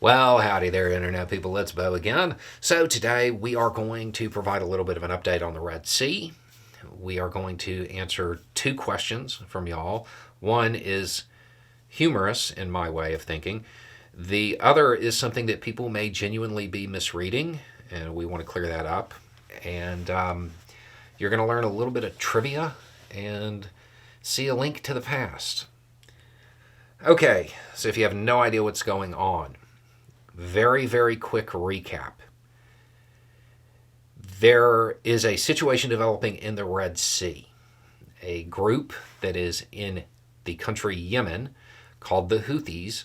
Well, howdy there, Internet people. It's Bo again. So, today we are going to provide a little bit of an update on the Red Sea. We are going to answer two questions from y'all. One is humorous in my way of thinking, the other is something that people may genuinely be misreading, and we want to clear that up. And you're going to learn a little bit of trivia and see a link to the past. Okay, so if you have no idea what's going on, very, very quick recap. There is a situation developing in the Red Sea. A group that is in the country Yemen called the Houthis,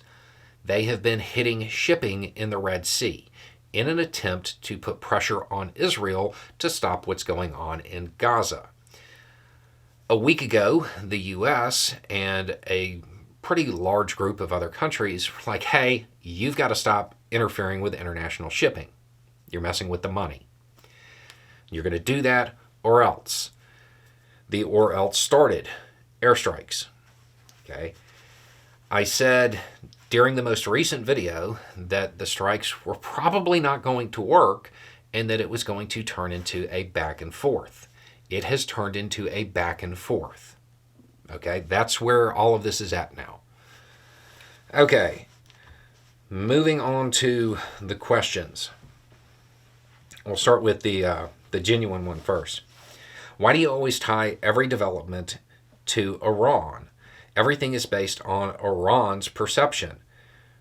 they have been hitting shipping in the Red Sea in an attempt to put pressure on Israel to stop what's going on in Gaza. A week ago, the U.S. and a pretty large group of other countries were like, hey, you've got to stop interfering with international shipping. You're messing with the money. You're going to do that or else. The or else started airstrikes. Okay. I said during the most recent video that the strikes were probably not going to work and that it was going to turn into a back and forth. It has turned into a back and forth. Okay, that's where all of this is at now. Okay, moving on to the questions. We'll start with the genuine one first. Why do you always tie every development to Iran? Everything is based on Iran's perception.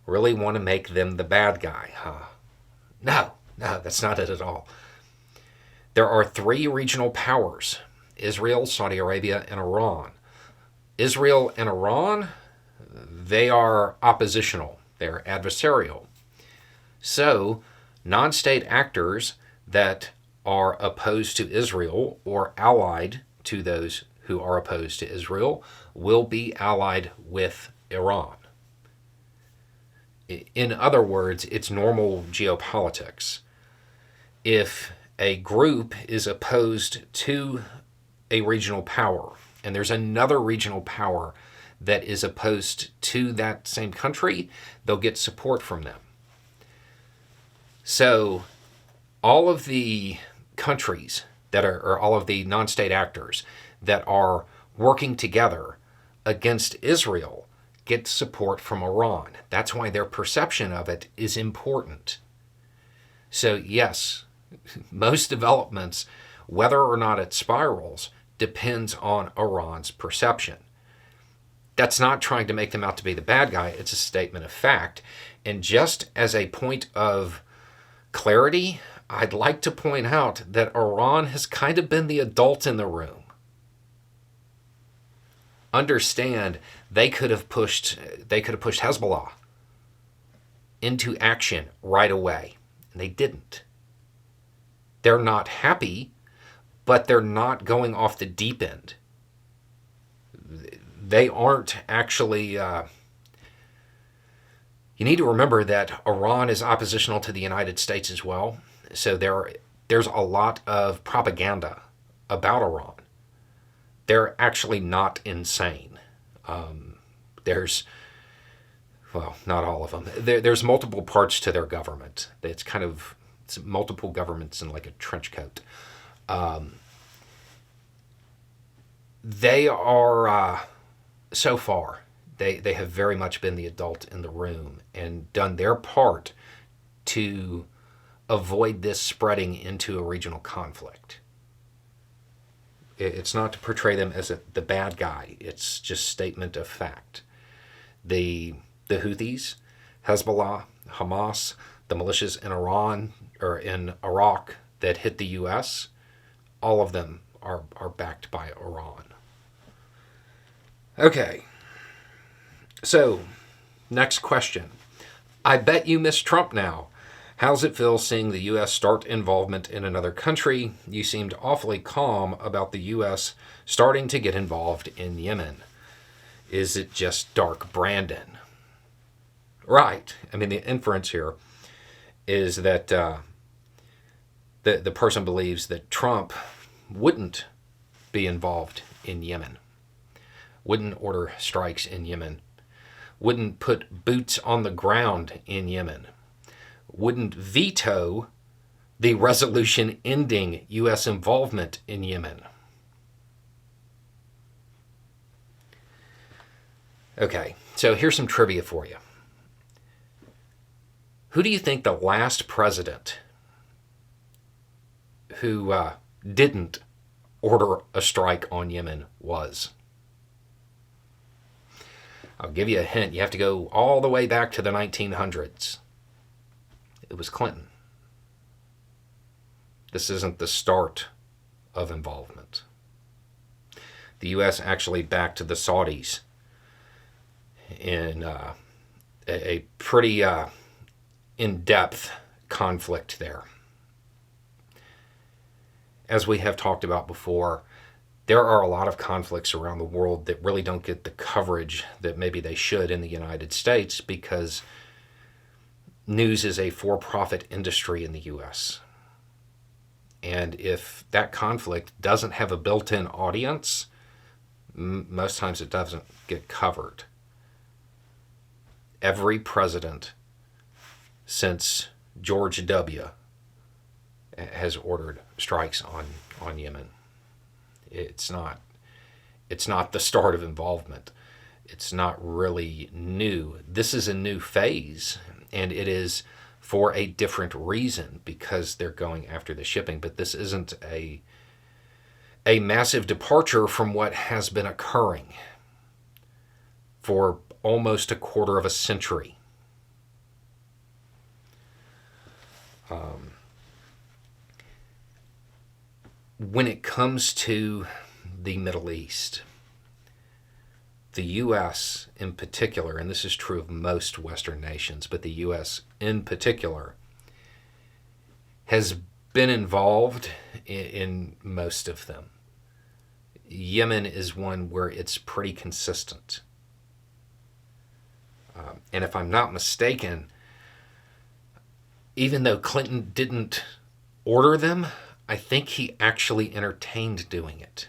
Really want to make them the bad guy, huh? No, that's not it at all. There are three regional powers: Israel, Saudi Arabia, and Iran. Israel and Iran, they are oppositional. They're adversarial. So, non-state actors that are opposed to Israel or allied to those who are opposed to Israel will be allied with Iran. In other words, it's normal geopolitics. If a group is opposed to a regional power, and there's another regional power that is opposed to that same country, they'll get support from them. So all of the countries that are, or all of the non-state actors that are working together against Israel get support from Iran. That's why their perception of it is important. So yes, most developments, whether or not it spirals, depends on Iran's perception. That's not trying to make them out to be the bad guy. It's a statement of fact. And just as a point of clarity, I'd like to point out that Iran has kind of been the adult in the room. Understand, they could have pushed Hezbollah into action right away. And they didn't. They're not happy, but they're not going off the deep end. They aren't actually... you need to remember that Iran is oppositional to the United States as well. So there's a lot of propaganda about Iran. They're actually not insane. There's not all of them. There's multiple parts to their government. It's multiple governments in like a trench coat. They are, so far, they have very much been the adult in the room and done their part to avoid this spreading into a regional conflict. It's not to portray them as the bad guy. It's just statement of fact. The Houthis, Hezbollah, Hamas, the militias in Iran or in Iraq that hit the U.S., all of them are backed by Iran. Okay. So, next question. I bet you miss Trump now. How's it feel seeing the U.S. start involvement in another country? You seemed awfully calm about the U.S. starting to get involved in Yemen. Is it just dark Brandon? Right. I mean, the inference here is that the person believes that Trump wouldn't be involved in Yemen, wouldn't order strikes in Yemen, wouldn't put boots on the ground in Yemen. wouldn't veto the resolution ending U.S. involvement in Yemen. Okay, so here's some trivia for you. Who do you think the last president who didn't order a strike on Yemen was? I'll give you a hint. You have to go all the way back to the 1900s. It was Clinton. This isn't the start of involvement. The U.S. actually backed the Saudis in a pretty in-depth conflict there. As we have talked about before, there are a lot of conflicts around the world that really don't get the coverage that maybe they should in the United States because news is a for-profit industry in the U.S. And if that conflict doesn't have a built-in audience, most times it doesn't get covered. Every president since George W. has ordered strikes on Yemen. It's not the start of involvement. It's not really new. This is a new phase, and it is for a different reason because they're going after the shipping. But this isn't a massive departure from what has been occurring for almost a quarter of a century. When it comes to the Middle East, the U.S. in particular, and this is true of most Western nations, but the U.S. in particular, has been involved in most of them. Yemen is one where it's pretty consistent. And if I'm not mistaken, even though Clinton didn't order them, I think he actually entertained doing it.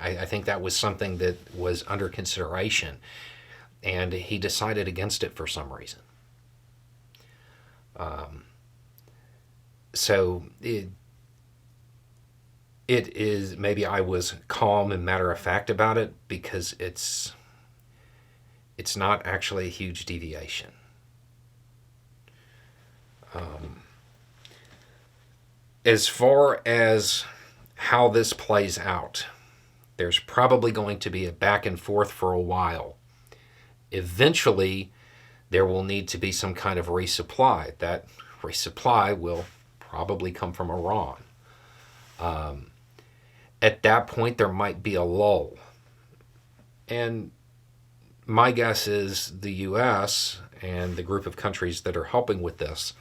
I think that was something that was under consideration, and he decided against it for some reason. So it is, maybe I was calm and matter-of-fact about it because it's not actually a huge deviation. As far as how this plays out, there's probably going to be a back and forth for a while. Eventually, there will need to be some kind of resupply. That resupply will probably come from Iran. At that point, there might be a lull. And my guess is the U.S. and the group of countries that are helping with this,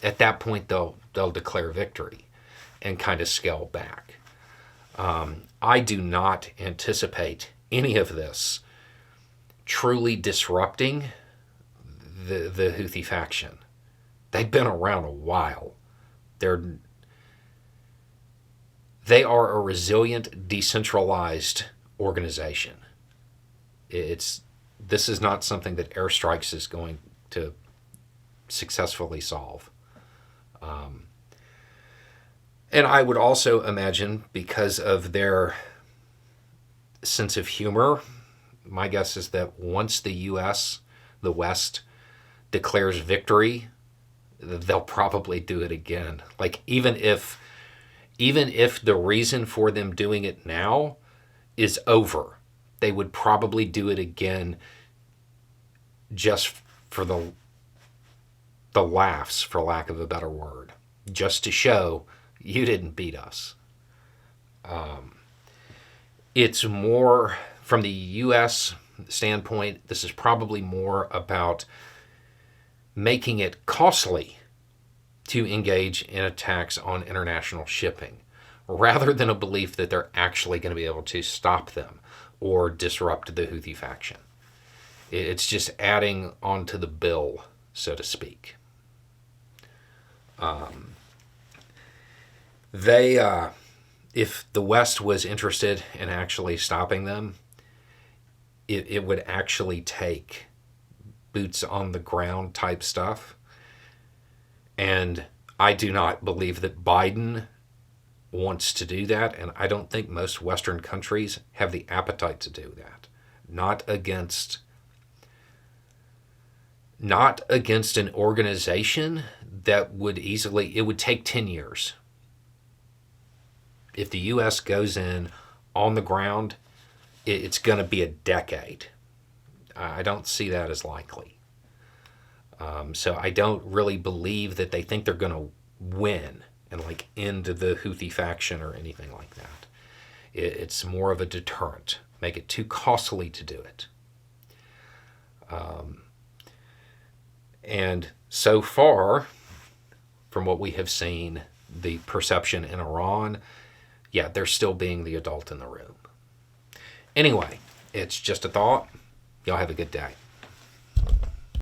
at that point, they'll declare victory and kind of scale back. I do not anticipate any of this truly disrupting the Houthi faction. They've been around a while. They are a resilient, decentralized organization. This is not something that airstrikes is going to successfully solve. And I would also imagine, because of their sense of humor, my guess is that once the U.S., the West, declares victory, they'll probably do it again. Like, even if the reason for them doing it now is over, they would probably do it again just for the laughs, for lack of a better word, just to show you didn't beat us. It's more, from the U.S. standpoint, this is probably more about making it costly to engage in attacks on international shipping, rather than a belief that they're actually going to be able to stop them or disrupt the Houthi faction. It's just adding onto the bill, so to speak. If the West was interested in actually stopping them, it would actually take boots on the ground type stuff And I do not believe that Biden wants to do that, and I don't think most Western countries have the appetite to do that. Not against an organization that would easily, it would take 10 years. If the U.S. goes in on the ground, it's going to be a decade. I don't see that as likely. So I don't really believe that they think they're going to win and like end the Houthi faction or anything like that. It's more of a deterrent, make it too costly to do it. And so far, from what we have seen, the perception in Iran, yeah, they're still being the adult in the room. Anyway, it's just a thought. Y'all have a good day.